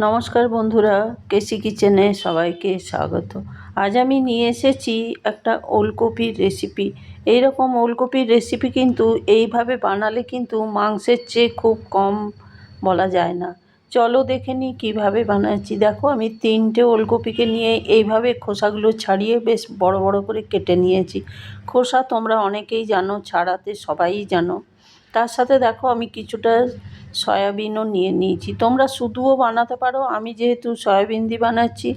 নমস্কার বন্ধুরা, কেসি কিচেনে সবাইকে স্বাগত। আজ আমি নিয়ে এসেছি একটা ওলকপির রেসিপি। এইরকম ওলকপির রেসিপি কিন্তু এইভাবে বানালে কিন্তু মাংসের চেয়ে খুব কম বলা যায় না। চলো দেখে নিই কীভাবে বানাচ্ছি। দেখো, আমি 3টে ওলকপিকে নিয়ে এইভাবে খোসাগুলো ছাড়িয়ে বেশ বড় বড় করে কেটে নিয়েছি। খোসা তোমরা অনেকেই জানো ছাড়াতে, সবাই জানো। তার সাথে দেখো আমি কিছুটা সয়াবিনও নিয়ে নিয়েছি। তোমরা শুধুও বানাতে পারো, আমি যেহেতু সয়াবিন দিয়ে বানাচ্ছি,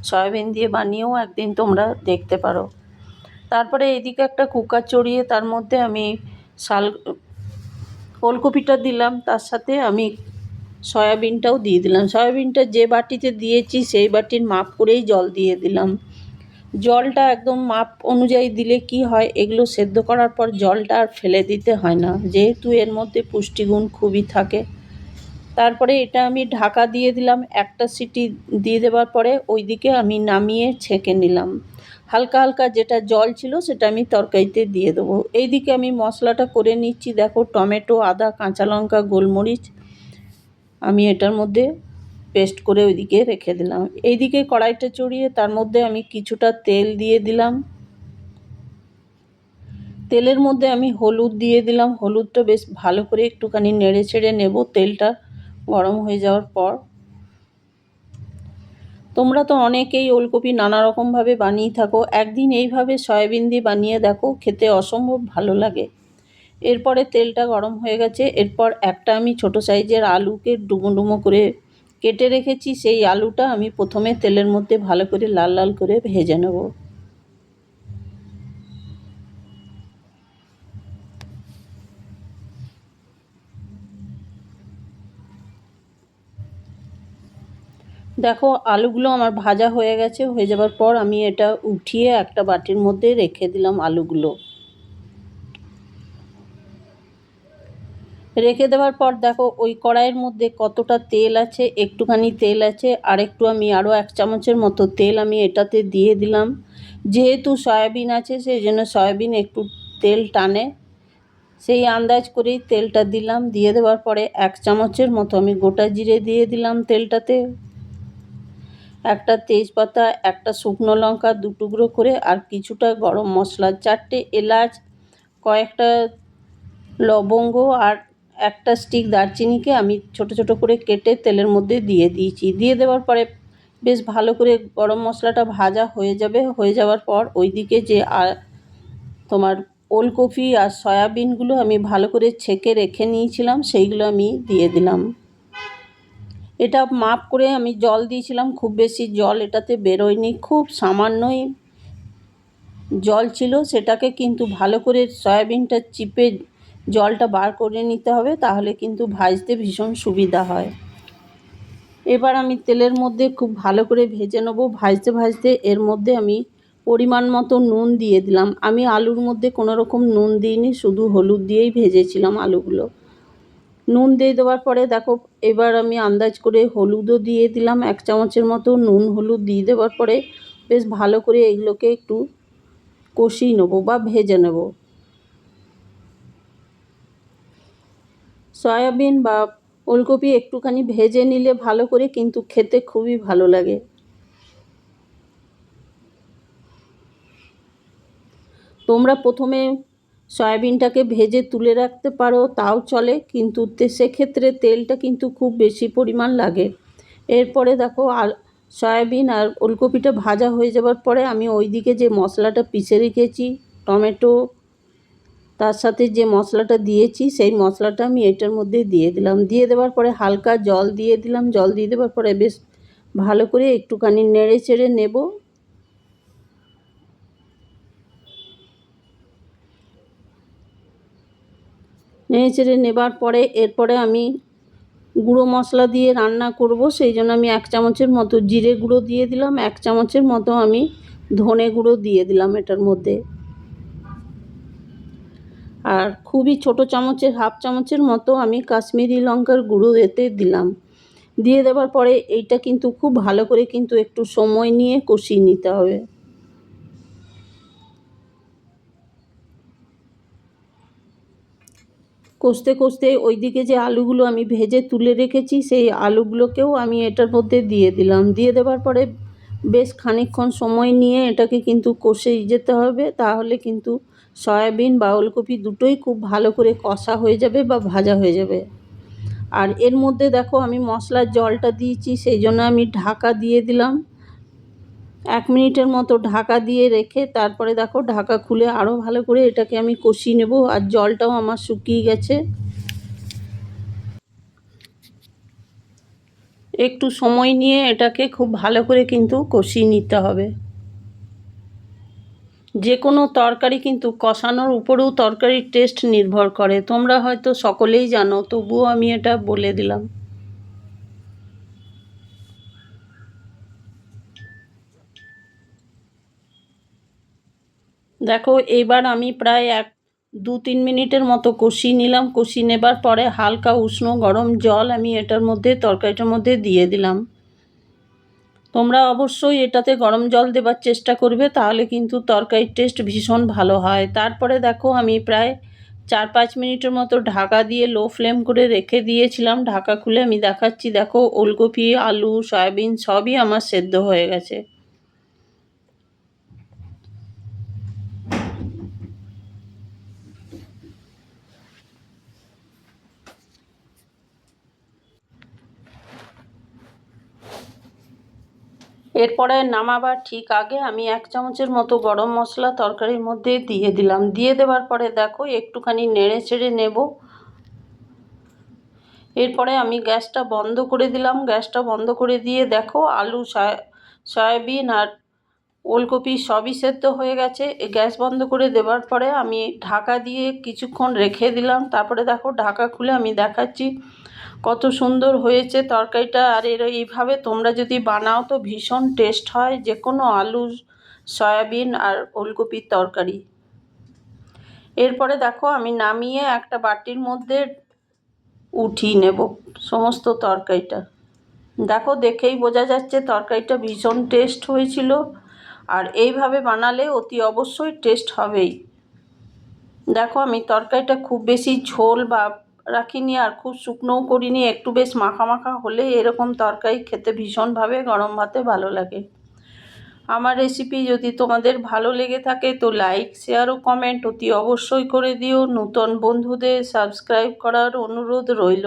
সয়াবিন দিয়ে বানিয়েও একদিন তোমরা দেখতে পারো। তারপরে এদিকে একটা কুকার চড়িয়ে তার মধ্যে আমি ওলকপিটা দিলাম, তার সাথে আমি সয়াবিনটাও দিয়ে দিলাম। সয়াবিনটা যে বাটিতে দিয়েছি সেই বাটির মাপ করেই জল দিয়ে দিলাম। জলটা একদম মাপ অনুযায়ী দিলে কি হয়, এগুলো সেদ্ধ করার পর জলটা আর ফেলে দিতে হয় না, যেহেতু এর মধ্যে পুষ্টিগুণ খুবই থাকে। তারপরে এটা আমি ঢাকা দিয়ে দিলাম। একটা সিটি দিয়ে দেওয়ার পরে ওইদিকে আমি নামিয়ে ছেঁকে নিলাম। হালকা হালকা যেটা জল ছিল সেটা আমি তরকারিতে দিয়ে দেবো। এইদিকে আমি মশলাটা করে নিচ্ছি। দেখো, টমেটো, আদা, কাঁচা লঙ্কা, গোলমরিচ আমি এটার মধ্যে পেস্ট করে ওইদিকে রেখে দিলাম। এইদিকে কড়াইটা চড়িয়ে তার মধ্যে আমি কিছুটা তেল দিয়ে দিলাম। তেলের মধ্যে আমি হলুদ দিয়ে দিলাম। হলুদটা বেশ ভালো করে একটুখানি নেড়ে ছেড়ে নেব তেলটা গরম হয়ে যাওয়ার পর। তোমরা তো অনেকেই ওলকপি নানা রকমভাবে বানিয়ে থাকো, একদিন এইভাবে সয়াবিন দিয়ে বানিয়ে দেখো, খেতে অসম্ভব ভালো লাগে। এরপরে তেলটা গরম হয়ে গেছে। এরপর একটা আমি ছোট সাইজের আলুকে ডুমো ডুমো করে কেটে রেখেছি, সেই আলুটা আমি প্রথমে তেলের মধ্যে ভালো করে লাল লাল করে ভেজে নেব। দেখো, আলুগুলো আমার ভাজা হয়ে গেছে। হয়ে যাবার পর আমি এটা উঠিয়ে একটা বাটির মধ্যে রেখে দিলাম। আলুগুলো রেখে দেওয়ার পর দেখো ওই কড়াইয়ের মধ্যে কতটা তেল আছে, একটুখানি তেল আছে। আমি আরও 1 চামচের মতো তেল আমি এটাতে দিয়ে দিলাম। যেহেতু সয়াবিন আছে সেই জন্য সয়াবিন একটু তেল টানে, সেই আন্দাজ করেই তেলটা দিলাম। দিয়ে দেওয়ার পরে 1 চামচের মতো আমি গোটা জিরে দিয়ে দিলাম তেলটাতে। একটা তেজপাতা, একটা শুকনো লঙ্কা 2 টুকরো করে, আর কিছুটা গরম মশলা, 4টে এলাচ, কয়েকটা লবঙ্গ আর একটা স্টিক দারচিনিকে আমি ছোট ছোট করে কেটে তেলের মধ্যে দিয়ে দিয়েছি। দিয়ে দেওয়ার পরে বেশ ভালো করে গরম মশলাটা ভাজা হয়ে যাবে। হয়ে যাওয়ার পর ওইদিকে যে তোমার ওলকপি আর সয়াবিনগুলো আমি ভালো করে ছেঁকে রেখে নিয়েছিলাম, সেইগুলো আমি দিয়ে দিলাম। এটা মাপ করে আমি জল দিয়েছিলাম, খুব বেশি জল এটাতে বেরোয়নি, খুব সামান্যই জল ছিল। সেটাকে কিন্তু ভালো করে সয়াবিনটা চিপে জলটা বার করে নিতে হবে, তাহলে কিন্তু ভাজতে ভীষণ সুবিধা হয়। এবার আমি তেলের মধ্যে খুব ভালো করে ভেজে নেব। ভাজতে ভাজতে এর মধ্যে আমি পরিমাণ মতো নুন দিয়ে দিলাম। আমি আলুর মধ্যে কোনো রকম নুন দিইনি, শুধু হলুদ দিয়েই ভেজেছিলাম আলুগুলো। নুন দিয়ে দেওয়ার পরে দেখো, এবার আমি আন্দাজ করে হলুদও দিয়ে দিলাম 1 চামচের মতো। নুন হলুদ দিয়ে দেওয়ার পরে বেশ ভালো করে এগুলোকে একটু কষিয়ে নেবো বা ভেজে নেব। সয়াবিন বা ওলকপি একটুখানি ভেজে নিলে ভালো করে কিন্তু খেতে খুবই ভালো লাগে। তোমরা প্রথমে সয়াবিনটাকে ভেজে তুলে রাখতে পারো, তাও চলে, কিন্তু সেক্ষেত্রে তেলটা কিন্তু খুব বেশি পরিমাণ লাগে। এরপরে দেখো সয়াবিন আর ওলকপিটা ভাজা হয়ে যাওয়ার পরে আমি ওইদিকে যে মশলাটা পিষে রেখেছি, টমেটো, তার সাথে যে মশলাটা দিয়েছি সেই মশলাটা আমি এটার মধ্যে দিয়ে দিলাম। দিয়ে দেওয়ার পরে হালকা জল দিয়ে দিলাম। জল দিয়ে দেওয়ার পরে বেশ ভালো করে একটুখানি নেড়ে চেড়ে নেব। নেড়ে চেড়ে নেবার পরে এরপরে আমি গুঁড়ো মশলা দিয়ে রান্না করব, সেই জন্য আমি 1 চামচের মতো জিরে গুঁড়ো দিয়ে দিলাম। 1 চামচের মতো আমি ধনে গুঁড়ো দিয়ে দিলাম এটার মধ্যে। আর খুবই ছোট চামচের 1/2 চামচের মতো আমি কাশ্মীরি লঙ্কার গুঁড়ো এতে দিলাম। দিয়ে দেওয়ার পরে এইটা কিন্তু খুব ভালো করে কিন্তু একটু সময় নিয়ে কষিয়ে নিতে হবে। কষতে কষতে ওইদিকে যে আলুগুলো আমি ভেজে তুলে রেখেছি সেই আলুগুলোকেও আমি এটার মধ্যে দিয়ে দিলাম। দিয়ে দেওয়ার পরে বেশ খানিকক্ষণ সময় নিয়ে এটাকে কিন্তু কষেই যেতে হবে, তাহলে কিন্তু সয়াবিন বা ওলকপি দুটোই খুব ভালো করে কষা হয়ে যাবে বা ভাজা হয়ে যাবে। আর এর মধ্যে দেখো আমি মশলার জলটা দিয়েছি, সেই জন্য আমি ঢাকা দিয়ে দিলাম। 1 মিনিটের মতো ঢাকা দিয়ে রেখে তারপরে দেখো ঢাকা খুলে আরও ভালো করে এটাকে আমি কষিয়ে নেব। আর জলটাও আমার শুকিয়ে গেছে। একটু সময় নিয়ে এটাকে খুব ভালো করে কিন্তু কষিয়ে নিতে হবে। যে কোনো তরকারি কিন্তু কষানোর উপরেও তরকারির টেস্ট নির্ভর করে, তোমরা হয়তো সকলেই জানো, তবুও আমি এটা বলে দিলাম। দেখো এইবার আমি প্রায় 2-3 মিনিটের মতো কষিয়ে নিলাম। কষিয়ে নেবার পরে হালকা উষ্ণ গরম জল আমি এটার মধ্যে তরকারিটার মধ্যে দিয়ে দিলাম। তোমরা অবশ্যই এটাতে গরম জল দেবার চেষ্টা করবে, তাহলে কিন্তু তরকারির টেস্ট ভীষণ ভালো হয়। তারপরে দেখো আমি প্রায় 4-5 মিনিটের মতো ঢাকা দিয়ে লো ফ্লেম করে রেখে দিয়েছিলাম। ঢাকা খুলে আমি দেখাচ্ছি, দেখো ওলকপি, আলু, সয়াবিন সবই আমার সেদ্ধ হয়ে গেছে। এরপরে নামাবার ঠিক আগে আমি 1 চামচের মতো গরম মশলা তরকারির মধ্যে দিয়ে দিলাম। দিয়ে দেওয়ার পরে দেখো একটুখানি নেড়ে চেড়ে নেব। এরপরে আমি গ্যাসটা বন্ধ করে দিলাম। গ্যাসটা বন্ধ করে দিয়ে দেখো আলু, সয়াবিন আর ওলকপি সবই সেদ্ধ হয়ে গেছে। গ্যাস বন্ধ করে দেওয়ার পরে আমি ঢাকা দিয়ে কিছুক্ষণ রেখে দিলাম। তারপরে দেখো ঢাকা খুলে আমি দেখাচ্ছি কত সুন্দর হয়েছে তরকারিটা। আর এইভাবে তোমরা যদি বানাও তো ভীষণ টেস্ট হয় যে কোনো আলু, সয়াবিন আর ওলকপির তরকারি। এরপরে দেখো আমি নামিয়ে একটা বাটির মধ্যে উঠিয়ে নেব সমস্ত তরকারিটা। দেখো দেখেই বোঝা যাচ্ছে তরকারিটা ভীষণ টেস্ট হয়েছিল। আর এইভাবে বানালে অতি অবশ্যই টেস্ট হবেই। দেখো আমি তরকারিটা খুব বেশি ঝোল বা রাখিনি আর খুব শুকনোও করিনি, একটু বেশ মাখা মাখা হলে এরকম তরকারি খেতে ভীষণভাবে গরম ভাতে ভালো লাগে। আমার রেসিপি যদি তোমাদের ভালো লেগে থাকে তো লাইক, শেয়ার ও কমেন্ট অতি অবশ্যই করে দিও। নতুন বন্ধুদের সাবস্ক্রাইব করার অনুরোধ রইল।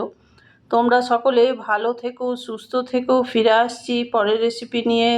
তোমরা সকলে ভালো থেকো, সুস্থ থেকো। ফিরে আসছি পরের রেসিপি নিয়ে।